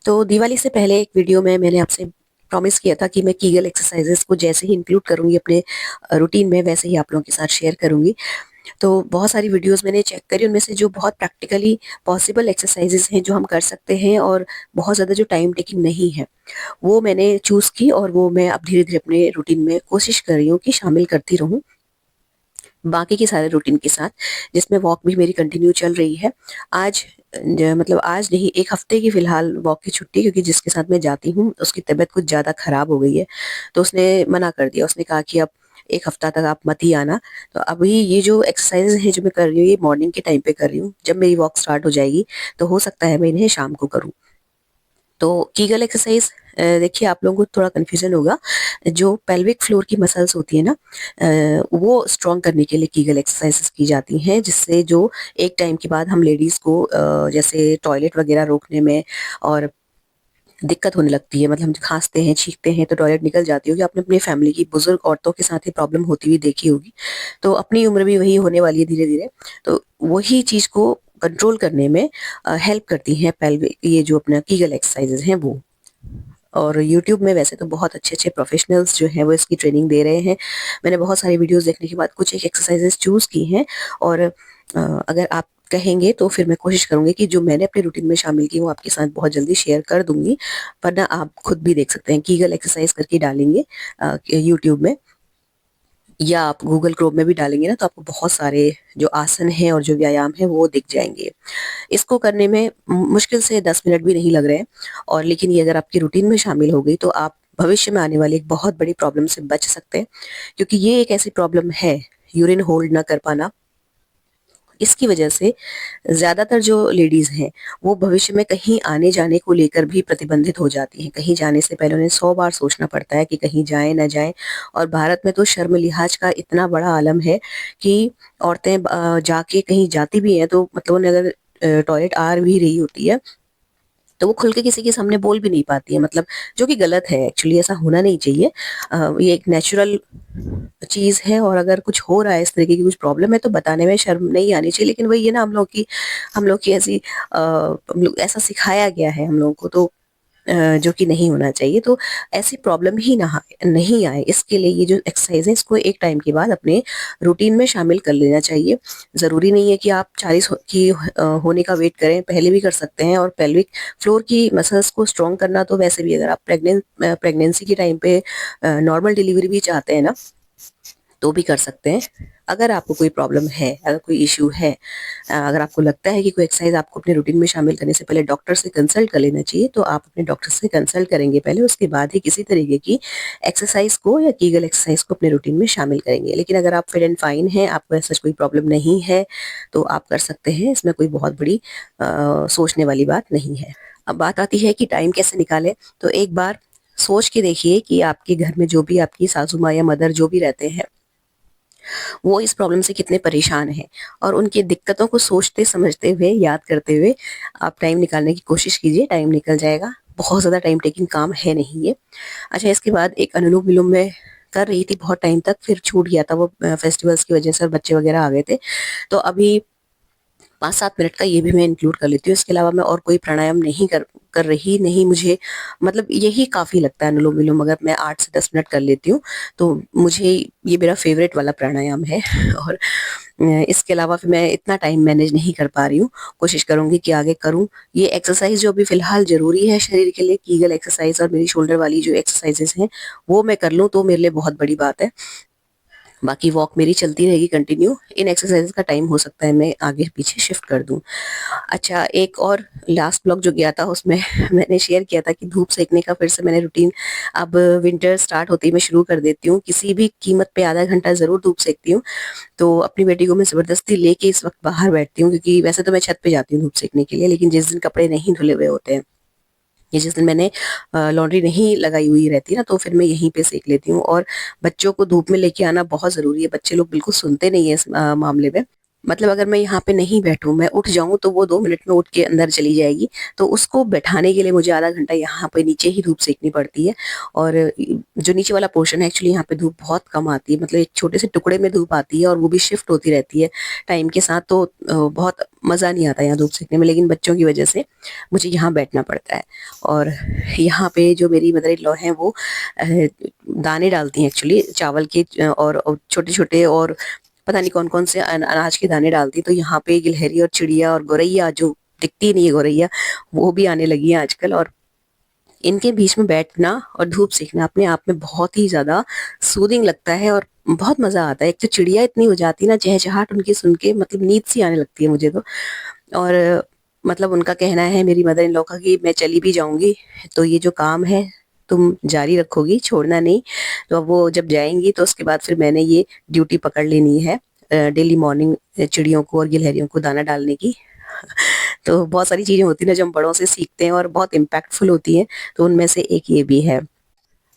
तो दिवाली से पहले एक वीडियो में मैंने आपसे प्रॉमिस किया था कि मैं कीगल एक्सरसाइजेस को जैसे ही इंक्लूड करूंगी अपने रूटीन में वैसे ही आप लोगों के साथ शेयर करूंगी। तो बहुत सारी वीडियोस मैंने चेक करी, उनमें से जो बहुत प्रैक्टिकली पॉसिबल एक्सरसाइजेस हैं जो हम कर सकते हैं और बहुत ज़्यादा जो टाइम टेकिंग नहीं है, वो मैंने चूज़ की और वो मैं अब धीरे धीरे अपने रूटीन में कोशिश कर रही हूँ कि शामिल करती रहूँ बाकी के सारे रूटीन के साथ, जिसमें वॉक भी मेरी कंटिन्यू चल रही है। आज मतलब आज नहीं, 1 हफ्ते की फ़िलहाल वॉक की छुट्टी, क्योंकि जिसके साथ मैं जाती हूँ उसकी तबीयत कुछ ज़्यादा ख़राब हो गई है। तो उसने मना कर दिया, उसने कहा कि अब 1 हफ्ता तक आप मत ही आना। तो अभी ये जो एक्सरसाइज़ है जो मैं कर रही हूँ, ये मॉर्निंग के टाइम पे कर रही हूँ। जब मेरी वॉक स्टार्ट हो जाएगी तो हो सकता है मैं इन्हें शाम को करूँ। तो कीगल एक्सरसाइज, देखिए आप लोगों को थोड़ा कन्फ्यूजन होगा। जो पेल्विक फ्लोर की मसल्स होती है ना, वो स्ट्रॉन्ग करने के लिए कीगल एक्सरसाइजेस की जाती हैं, जिससे जो एक टाइम के बाद हम लेडीज को जैसे टॉयलेट वगैरह रोकने में और दिक्कत होने लगती है। मतलब हम खांसते हैं, छींकते हैं तो टॉयलेट निकल जाती होगी। आपने अपनी फैमिली की बुजुर्ग औरतों के साथ ये प्रॉब्लम होती हुई देखी होगी। तो अपनी उम्र भी वही होने वाली है धीरे धीरे। तो वही चीज को कंट्रोल करने में हेल्प करती हैं पेल्विक, ये जो अपना कीगल एक्सरसाइजेज हैं वो। और यूट्यूब में वैसे तो बहुत अच्छे-अच्छे प्रोफेशनल्स जो हैं वो इसकी ट्रेनिंग दे रहे हैं। मैंने बहुत सारी वीडियोज़ देखने के बाद कुछ एक एक्सरसाइज़ेज़ चूज़ की हैं और अगर आप कहेंगे तो फिर मैं कोशिश करूँगी कि जो मैंने अपने रूटीन में शामिल की वो आपके साथ बहुत जल्दी शेयर कर दूँगी। वरना आप खुद भी देख सकते हैं, कीगल एक्सरसाइज़ करके डालेंगे यूट्यूब में, या आप गूगल क्रोम में भी डालेंगे ना, तो आपको बहुत सारे जो आसन हैं और जो व्यायाम हैं वो दिख जाएँगे। इसको करने में मुश्किल से 10 मिनट भी नहीं लग रहे हैं। और लेकिन ये अगर आपकी रूटीन में शामिल हो गई तो आप भविष्य में आने वाली एक बहुत बड़ी प्रॉब्लम से बच सकते हैं, क्योंकि ये एक ऐसी प्रॉब्लम है, यूरिन होल्ड ना कर पाना। इसकी वजह से ज़्यादातर जो लेडीज़ हैं, वो भविष्य में कहीं आने-जाने को लेकर भी प्रतिबंधित हो जाती हैं। कहीं जाने से पहले उन्हें 100 बार सोचना पड़ता है कि कहीं जाएँ, ना जाएँ। और भारत में तो शर्म-लिहाज का इतना बड़ा आलम है कि औरतें जाके कहीं जाती भी हैं तो मतलब उन्हें अगर टॉयलेट आ भी रही होती है, तो वो खुल के किसी के सामने बोल भी नहीं पाती है, मतलब जो कि गलत है। एक्चुअली ऐसा होना नहीं चाहिए। ये एक नेचुरल चीज़ है और अगर कुछ हो रहा है, इस तरीके की कुछ प्रॉब्लम है तो बताने में शर्म नहीं आनी चाहिए। लेकिन वही है ना, हम लोग की ऐसी हम लोग ऐसा सिखाया गया है हम लोगों को, तो जो कि नहीं होना चाहिए। तो ऐसी प्रॉब्लम ही नहीं आए, इसके लिए ये जो एक्सरसाइज़ है इसको एक टाइम के बाद अपने रूटीन में शामिल कर लेना चाहिए। ज़रूरी नहीं है कि आप 40 होने का वेट करें, पहले भी कर सकते हैं। और पेल्विक फ्लोर की मसल्स को स्ट्रॉन्ग करना तो वैसे भी, अगर आप प्रेगनेंसी के टाइम पे नॉर्मल डिलीवरी भी चाहते हैं ना, तो भी कर सकते हैं। अगर आपको कोई प्रॉब्लम है, अगर कोई इश्यू है, अगर आपको लगता है कि कोई एक्सरसाइज़ आपको अपने रूटीन में शामिल करने से पहले डॉक्टर से कंसल्ट कर लेना चाहिए, तो आप अपने डॉक्टर से कंसल्ट करेंगे पहले, उसके बाद ही किसी तरीके की एक्सरसाइज़ को या कीगल एक्सरसाइज़ को अपने रूटीन में शामिल करेंगे। लेकिन अगर आप फिट एंड फाइन हैं, आपको ऐसा कोई प्रॉब्लम नहीं है, तो आप कर सकते हैं। इसमें कोई बहुत बड़ी सोचने वाली बात नहीं है। अब बात आती है कि टाइम कैसे निकालें, तो एक बार सोच के देखिए कि आपके घर में जो भी आपकी सासू माँ या मदर जो भी रहते हैं, वो इस प्रॉब्लम से कितने परेशान हैं, और उनकी दिक्कतों को सोचते समझते हुए, याद करते हुए आप टाइम निकालने की कोशिश कीजिए। टाइम निकल जाएगा, बहुत ज़्यादा टाइम टेकिंग काम है नहीं ये। अच्छा, इसके बाद एक अनुलोम-विलोम मैं कर रही थी बहुत टाइम तक, फिर छूट गया था वो फेस्टिवल्स की वजह से, और बच्चे वगैरह आ गए थे। तो अभी 5-7 मिनट का ये भी मैं इंक्लूड कर लेती हूँ। इसके अलावा मैं और कोई प्राणायाम नहीं कर कर रही नहीं। मुझे मतलब यही काफ़ी लगता है अनुलोम-विलोम, अगर मैं 8 से 10 मिनट कर लेती हूँ, तो मुझे ये मेरा फ़ेवरेट वाला प्राणायाम है। और इसके अलावा फिर मैं इतना टाइम मैनेज नहीं कर पा रही हूँ। कोशिश करूँगी कि आगे करूँ। ये एक्सरसाइज़ जो अभी फ़िलहाल ज़रूरी है शरीर के लिए, कीगल एक्सरसाइज़ और मेरी शोल्डर वाली जो एक्सरसाइज़ेज़ हैं, वो मैं कर लूँ तो मेरे लिए बहुत बड़ी बात है। बाकी वॉक मेरी चलती रहेगी कंटिन्यू। इन एक्सरसाइज़ का टाइम हो सकता है मैं आगे-पीछे शिफ्ट कर दूँ। अच्छा, एक और लास्ट ब्लॉग जो गया था उसमें मैंने शेयर किया था कि धूप सेकने का फिर से मैंने रूटीन अब विंटर स्टार्ट होते ही मैं शुरू कर देती हूँ। किसी भी कीमत पे आधा घंटा ज़रूर धूप सेकती हूँ। तो अपनी बेटी को मैं ज़बरदस्ती लेके इस वक़्त बाहर बैठती हूँ, क्योंकि वैसे तो मैं छत पे जाती हूँ धूप सेकने के लिए, लेकिन जिस दिन कपड़े नहीं धुले हुए होते हैं, या जिस दिन मैंने लॉन्ड्री नहीं लगाई हुई रहती ना, तो फिर मैं यहीं पे सेक लेती हूँ। और बच्चों को धूप में लेके आना बहुत ज़रूरी है। बच्चे लोग बिल्कुल सुनते नहीं हैं इस मामले में। मतलब अगर मैं यहाँ पे नहीं बैठूँ, मैं उठ जाऊँ तो वो 2 मिनट में उठ के अंदर चली जाएगी। तो उसको बैठाने के लिए मुझे आधा घंटा यहाँ पे नीचे ही धूप सेकनी पड़ती है। और जो नीचे वाला पोर्शन है एक्चुअली यहाँ पे धूप बहुत कम आती है, मतलब एक छोटे से टुकड़े में धूप आती है और वो भी शिफ्ट होती रहती है टाइम के साथ। तो बहुत मज़ा नहीं आता यहाँ धूप सेकने में, लेकिन बच्चों की वजह से मुझे यहाँ बैठना पड़ता है। और यहाँ पे जो मेरी मदर इन लॉ हैं वो दाने डालती हैं एक्चुअली चावल के, और छोटे-छोटे और पता नहीं कौन-कौन से अनाज के दाने डालती। तो यहाँ पे गिलहरी और चिड़िया और गौरैया, जो दिखती नहीं है गौरैया, वो भी आने लगी है आजकल। और इनके बीच में बैठना और धूप सेकना अपने आप में बहुत ही ज़्यादा सूदिंग लगता है और बहुत मज़ा आता है। एक तो चिड़िया इतनी हो जाती है ना, चहचहाट उनकी सुन के मतलब नींद सी आने लगती है मुझे तो। और मतलब उनका कहना है मेरी मदर इन लॉ का कि मैं चली भी जाऊँगी तो ये जो काम है तुम जारी रखोगी, छोड़ना नहीं। तो अब वो जब जाएँगी तो उसके बाद फिर मैंने ये ड्यूटी पकड़ लेनी है, डेली मॉर्निंग चिड़ियों को और गिलहरियों को दाना डालने की। तो बहुत सारी चीज़ें होती हैं ना जो हम बड़ों से सीखते हैं और बहुत इम्पैक्टफुल होती हैं, तो उनमें से एक ये भी है।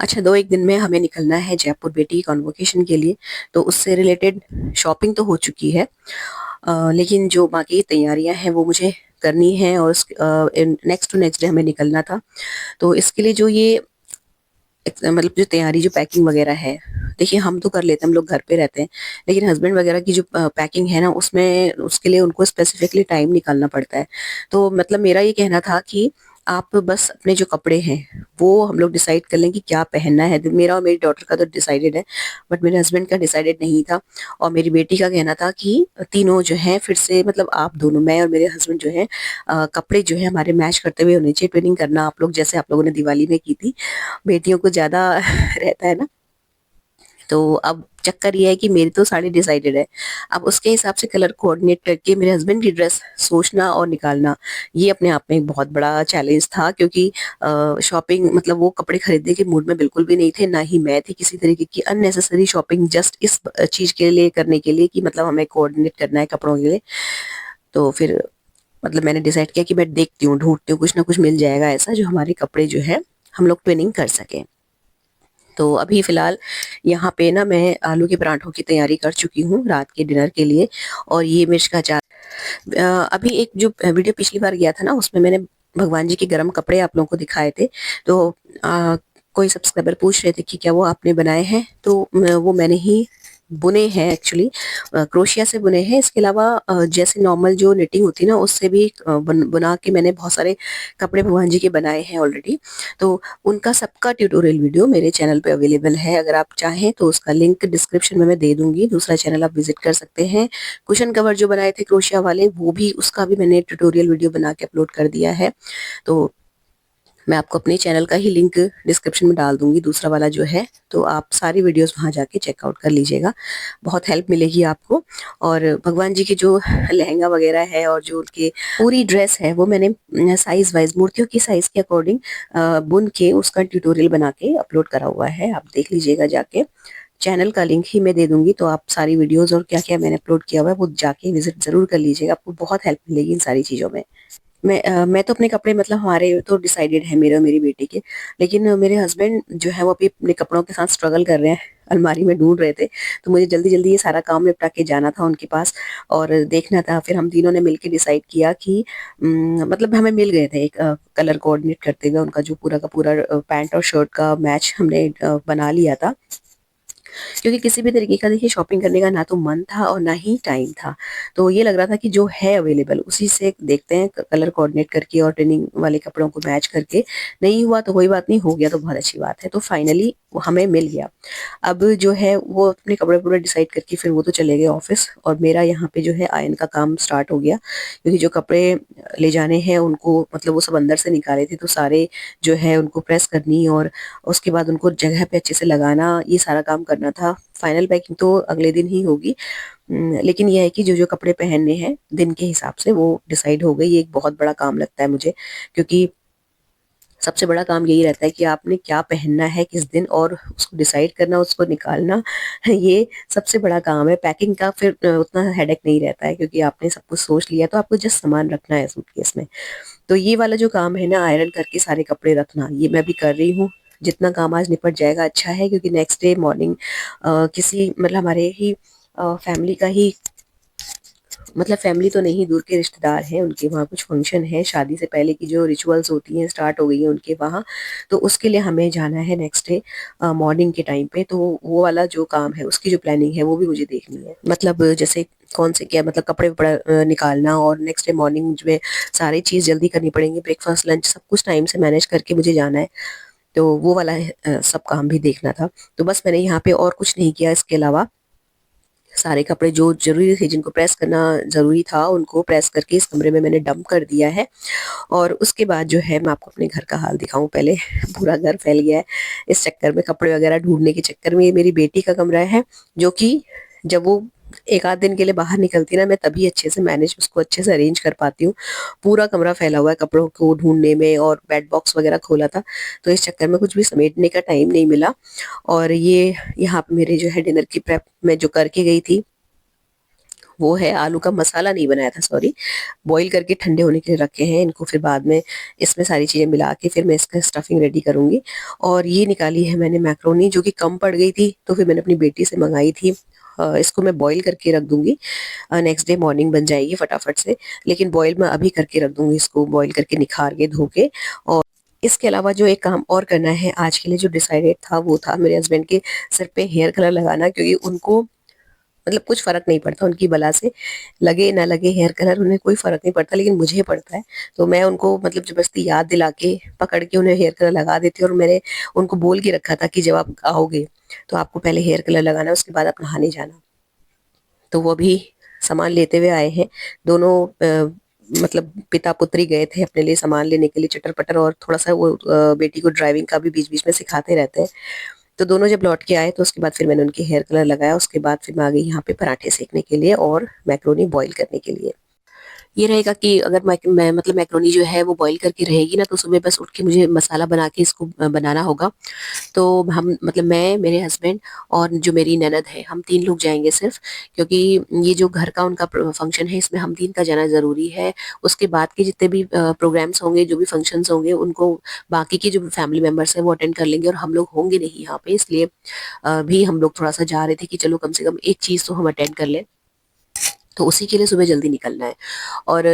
अच्छा, 2-1 दिन में हमें निकलना है जयपुर बेटी की कॉन्वोकेशन के लिए, तो उससे रिलेटेड शॉपिंग तो हो चुकी है। लेकिन जो बाकी तैयारियाँ हैं वो मुझे करनी हैं और नेक्स्ट टू नेक्स्ट डे हमें निकलना था। तो इसके लिए जो ये मतलब जो तैयारी, जो पैकिंग वगैरह है, देखिए हम तो कर लेते हैं, हम लोग घर पे रहते हैं, लेकिन हस्बैंड वगैरह की जो पैकिंग है ना, उसमें उसके लिए उनको स्पेसिफिकली टाइम निकालना पड़ता है। तो मतलब मेरा ये कहना था कि आप बस अपने जो कपड़े हैं वो हम लोग डिसाइड कर लें कि क्या पहनना है। मेरा और मेरी डॉटर का तो डिसाइडेड है, बट मेरे हस्बैंड का डिसाइडेड नहीं था। और मेरी बेटी का कहना था कि तीनों जो हैं फिर से, मतलब आप दोनों, मैं और मेरे हस्बैंड जो है, कपड़े जो है हमारे मैच करते हुए होने चाहिए। ट्विनिंग करना आप लोग, जैसे आप लोगों ने दिवाली में की थी, बेटियों को ज़्यादा रहता है ना। तो अब चक्कर ये है कि मेरी तो साड़ी डिसाइडेड है। अब उसके हिसाब से कलर कोऑर्डिनेट करके मेरे हस्बैंड की ड्रेस सोचना और निकालना, ये अपने आप में एक बहुत बड़ा चैलेंज था, क्योंकि शॉपिंग, मतलब वो कपड़े खरीदने के मूड में बिल्कुल भी नहीं थे, ना ही मैं थी किसी तरीके की अननेसेसरी शॉपिंग जस्ट इस चीज़ के लिए करने के लिए कि मतलब हमें कोऑर्डिनेट करना है कपड़ों के लिए। तो फिर मतलब मैंने डिसाइड किया कि मैं देखती हूँ, ढूँढती हूँ, कुछ ना कुछ मिल जाएगा ऐसा जो हमारे कपड़े जो है हम लोग ट्विनिंग कर सकें। तो अभी फ़िलहाल यहाँ पे ना मैं आलू के पराठों की तैयारी कर चुकी हूँ रात के डिनर के लिए, और ये मिर्च का अचार। अभी एक जो वीडियो पिछली बार गया था ना, उसमें मैंने भगवान जी के गरम कपड़े आप लोगों को दिखाए थे। तो कोई सब्सक्राइबर पूछ रहे थे कि क्या वो आपने बनाए हैं, तो वो मैंने ही बुने हैं एक्चुअली, क्रोशिया से बुने हैं। इसके अलावा जैसे नॉर्मल जो निटिंग होती है ना, उससे भी बना के मैंने बहुत सारे कपड़े भगवान जी के बनाए हैं ऑलरेडी। तो उनका सबका ट्यूटोरियल वीडियो मेरे चैनल पे अवेलेबल है, अगर आप चाहें तो उसका लिंक डिस्क्रिप्शन में मैं दे दूंगी, दूसरा चैनल आप विजिट कर सकते हैं। कुशन कवर जो बनाए थे क्रोशिया वाले, वो भी, उसका भी मैंने ट्यूटोरियल वीडियो बना के अपलोड कर दिया है। तो मैं आपको अपने चैनल का ही लिंक डिस्क्रिप्शन में डाल दूंगी, दूसरा वाला जो है, तो आप सारी वीडियोस वहाँ जाके चेकआउट कर लीजिएगा, बहुत हेल्प मिलेगी आपको। और भगवान जी की जो लहंगा वगैरह है और जो उनकी पूरी ड्रेस है, वो मैंने साइज वाइज मूर्तियों की साइज के अकॉर्डिंग बुन के उसका ट्यूटोरियल बना के अपलोड करा हुआ है, आप देख लीजिएगा जाके। चैनल का लिंक ही मैं दे दूंगी, तो आप सारी वीडियोस और क्या क्या मैंने अपलोड किया हुआ है वो जाके विजिट जरूर कर लीजिएगा, आपको बहुत हेल्प मिलेगी इन सारी चीज़ों में। मैं तो अपने कपड़े, मतलब हमारे तो डिसाइडेड है मेरे और मेरी बेटी के, लेकिन मेरे हस्बैंड जो है वो अभी अपने कपड़ों के साथ स्ट्रगल कर रहे हैं, अलमारी में ढूंढ रहे थे। तो मुझे जल्दी जल्दी ये सारा काम निपटा के जाना था उनके पास और देखना था। फिर हम तीनों ने मिलकर डिसाइड किया कि मतलब हमें मिल गए थे एक कलर कोऑर्डिनेट करते हुए, उनका जो पूरा का पूरा पैंट और शर्ट का मैच हमने बना लिया था। क्योंकि किसी भी तरीके का देखिए शॉपिंग करने का ना तो मन था और ना ही टाइम था। तो ये लग रहा था कि जो है अवेलेबल उसी से देखते हैं, कलर कोऑर्डिनेट करके और ट्रेनिंग वाले कपड़ों को मैच करके। नहीं हुआ तो कोई बात नहीं, हो गया तो बहुत अच्छी बात है। तो फाइनली वो हमें मिल गया। अब जो है वो अपने कपड़े पूरे डिसाइड करके फिर वो तो चले गए ऑफिस, और मेरा यहाँ पे जो है आयन का काम स्टार्ट हो गया, क्योंकि जो कपड़े ले जाने हैं उनको, मतलब वो सब अंदर से निकाले थे, तो सारे जो है उनको प्रेस करनी और उसके बाद उनको जगह पे अच्छे से लगाना, ये सारा काम करना था। फाइनल पैकिंग तो अगले दिन ही होगी। लेकिन ये है कि जो जो कपड़े पहनने हैं दिन के हिसाब से वो डिसाइड हो गई। ये एक बहुत बड़ा काम लगता है मुझे, क्योंकि सबसे बड़ा काम यही रहता है कि आपने क्या पहनना है किस दिन, और उसको डिसाइड करना, उसको निकालना। ये सबसे बड़ा काम है। पैकिंग का फिर उतना हेडेक नहीं रहता है, क्योंकि आपने सब कुछ सोच लिया, तो आपको जस्ट सामान रखना है सूटकेस में। तो ये वाला जो काम है ना, आयरन करके सारे कपड़े रखना, ये मैं भी कर रही हूँ। जितना काम आज निपट जाएगा अच्छा है, क्योंकि नेक्स्ट डे मॉर्निंग किसी, मतलब हमारे ही फैमिली का ही मतलब फैमिली तो नहीं, दूर के रिश्तेदार हैं, उनके वहाँ कुछ फंक्शन है, शादी से पहले की जो रिचुअल्स होती हैं स्टार्ट हो गई है उनके वहाँ। तो उसके लिए हमें जाना है नेक्स्ट डे मॉर्निंग के टाइम पे। तो वो वाला जो काम है, उसकी जो प्लानिंग है वो भी मुझे देखनी है। मतलब जैसे कौन से क्या, मतलब कपड़े वपड़ा निकालना, और नेक्स्ट डे मॉर्निंग में सारी चीज़ जल्दी करनी पड़ेंगी, ब्रेकफास्ट लंच सब कुछ टाइम से मैनेज करके मुझे जाना है। तो वो वाला सब काम भी देखना था। तो बस मैंने यहाँ पे और कुछ नहीं किया इसके अलावा। सारे कपड़े जो ज़रूरी थे, जिनको प्रेस करना ज़रूरी था, उनको प्रेस करके इस कमरे में मैंने डंप कर दिया है। और उसके बाद जो है, मैं आपको अपने घर का हाल दिखाऊँ पहले। पूरा घर फैल गया है इस चक्कर में, कपड़े वगैरह ढूँढने के चक्कर में। ये मेरी बेटी का कमरा है, जो कि जब वो 1 आध दिन के लिए बाहर निकलती है ना, मैं तभी अच्छे से मैनेज उसको अच्छे से अरेंज कर पाती हूँ। पूरा कमरा फैला हुआ है कपड़ों को ढूँढने में, और बेड बॉक्स वगैरह खोला था, तो इस चक्कर में कुछ भी समेटने का टाइम नहीं मिला। और ये यहाँ पे मेरे जो है डिनर की प्रेप मैं जो करके गई थी, वो है आलू का मसाला नहीं बनाया था, सॉरी, बॉईल करके ठंडे होने के लिए रखे हैं इनको। फिर बाद में इसमें सारी चीज़ें मिला के फिर मैं इसका स्टफिंग रेडी करूँगी। और ये निकाली है मैंने मैक्रोनी, जो कि कम पड़ गई थी, तो फिर मैंने अपनी बेटी से मंगाई थी। इसको मैं बॉईल करके रख दूँगी, नेक्स्ट डे मॉर्निंग बन जाएगी फटाफट से। लेकिन बॉईल मैं अभी करके रख दूँगी इसको, बॉईल करके निखार के धो के। और इसके अलावा जो एक काम और करना है आज के लिए, जो डिसाइडेड था, वो था मेरे हस्बैंड के सिर पे हेयर कलर लगाना। क्योंकि उनको मतलब कुछ फ़र्क नहीं पड़ता उनकी बला से, लगे ना लगे हेयर कलर उन्हें कोई फ़र्क नहीं पड़ता, लेकिन मुझे पड़ता है। तो मैं उनको मतलब ज़बरदस्ती याद दिला के पकड़ के उन्हें हेयर कलर लगा देती हूँ। और मैंने उनको बोल के रखा था कि जब आप आओगे तो आपको पहले हेयर कलर लगाना है, उसके बाद आप नहाने जाना। तो वो अभी सामान लेते हुए आए हैं दोनों। मतलब पिता पुत्री गए थे अपने लिए सामान लेने के लिए, चटर-पटर, और थोड़ा-सा वो बेटी को ड्राइविंग का भी बीच-बीच में सिखाते रहते हैं। तो दोनों जब लौट के आए, तो उसके बाद फिर मैंने उनके हेयर कलर लगाया। उसके बाद फिर मैं आ गई यहाँ पे पराठे सेकने के लिए और मैक्रोनी बॉईल करने के लिए। ये रहेगा कि अगर मैं मतलब मैक्रोनी जो है वो बॉईल करके रहेगी ना, तो सुबह बस उठ के मुझे मसाला बना के इसको बनाना होगा। तो हम मतलब मैं, मेरे हस्बैंड और जो मेरी ननद है, हम 3 लोग जाएँगे सिर्फ़। क्योंकि ये जो घर का उनका फंक्शन है, इसमें हम 3 का जाना ज़रूरी है। उसके बाद के जितने भी प्रोग्राम्स होंगे, जो भी फंक्शंस होंगे, उनको बाकी के जो फैमिली मेंबर्स हैं वो अटेंड कर लेंगे, और हम लोग होंगे नहीं यहाँ पे। इसलिए भी हम लोग थोड़ा-सा जा रहे थे कि चलो कम से कम एक चीज़ तो हम अटेंड कर लें। तो उसी के लिए सुबह जल्दी निकलना है। और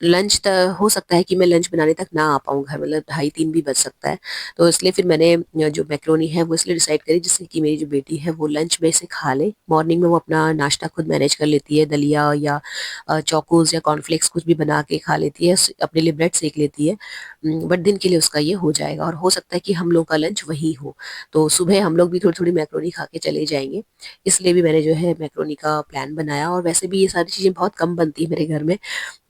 लंच त हो सकता है कि मैं लंच बनाने तक ना आ पाऊँ घर, मतलब ढाई 3 भी बज सकता है। तो इसलिए फिर मैंने जो मैक्रोनी है वो इसलिए डिसाइड करी, जिससे कि मेरी जो बेटी है वो लंच में से खा ले। मॉर्निंग में वो अपना नाश्ता खुद मैनेज कर लेती है, दलिया या चोकोज़ या कॉर्नफ्लेक्स कुछ भी बना के खा लेती है, अपने लिए ब्रेड सेक लेती है। बट दिन के लिए उसका ये हो जाएगा, और हो सकता है कि हम लोग का लंच वहीं हो। तो सुबह हम लोग भी थोड़ी-थोड़ी मैक्रोनी खा के चले जाएँगे। इसलिए भी मैंने जो है मैक्रोनी का प्लान बनाया। और वैसे भी ये सारी चीज़ें बहुत कम बनती है मेरे घर में।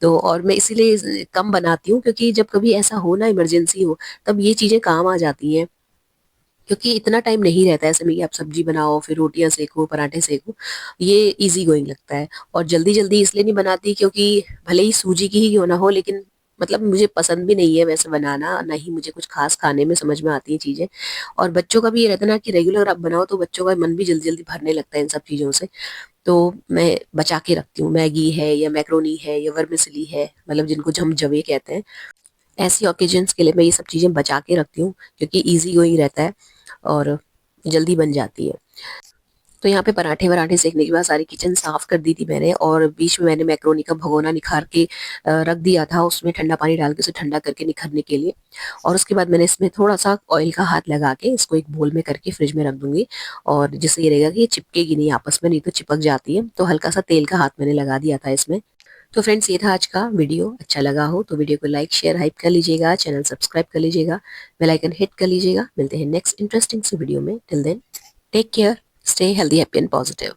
तो और मैं इसीलिए कम बनाती हूँ, क्योंकि जब कभी ऐसा हो ना, इमरजेंसी हो, तब ये चीज़ें काम आ जाती हैं। क्योंकि इतना टाइम नहीं रहता है ऐसे में कि आप सब्जी बनाओ, फिर रोटियाँ सेको, पराठे सेको। ये ईज़ी गोइंग लगता है। और जल्दी-जल्दी इसलिए नहीं बनाती क्योंकि भले ही सूजी की ही क्यों ना हो, लेकिन मतलब मुझे पसंद भी नहीं है वैसे बनाना, ना ही मुझे कुछ ख़ास खाने में समझ में आती हैं चीज़ें। और बच्चों का भी ये रहता है ना कि रेगुलर आप बनाओ, तो बच्चों का मन भी जल्दी-जल्दी भरने लगता है इन सब चीज़ों से। तो मैं बचा के रखती हूँ, मैगी है या मैक्रोनी है या वर्मिसेली है, मतलब जिनको हम जवे कहते हैं। ऐसी ओकेजन्स के लिए मैं ये सब चीज़ें बचा के रखती हूँ, क्योंकि ईज़ी गोइंग रहता है और जल्दी बन जाती है। तो यहाँ पे पराठे-वराठे सेकने के बाद सारी किचन साफ़ कर दी थी मैंने, और बीच में मैंने मैक्रोनी का भगोना निखार के रख दिया था, उसमें ठंडा पानी डाल के उसे ठंडा करके निखरने के लिए। और उसके बाद मैंने इसमें थोड़ा-सा ऑयल का हाथ लगा के इसको एक बोल में करके फ्रिज में रख दूँगी, और जिससे ये रहेगा कि ये चिपकेगी नहीं आपस में, नहीं तो चिपक जाती है। तो हल्का-सा तेल का हाथ मैंने लगा दिया था इसमें। तो फ्रेंड्स, ये था आज का वीडियो। अच्छा लगा हो तो वीडियो को लाइक, शेयर, हाइप कर लीजिएगा, चैनल सब्सक्राइब कर लीजिएगा, बेल आइकन हिट कर लीजिएगा। मिलते हैं नेक्स्ट इंटरेस्टिंग सी वीडियो में। Till then, take care, stay healthy, happy and positive.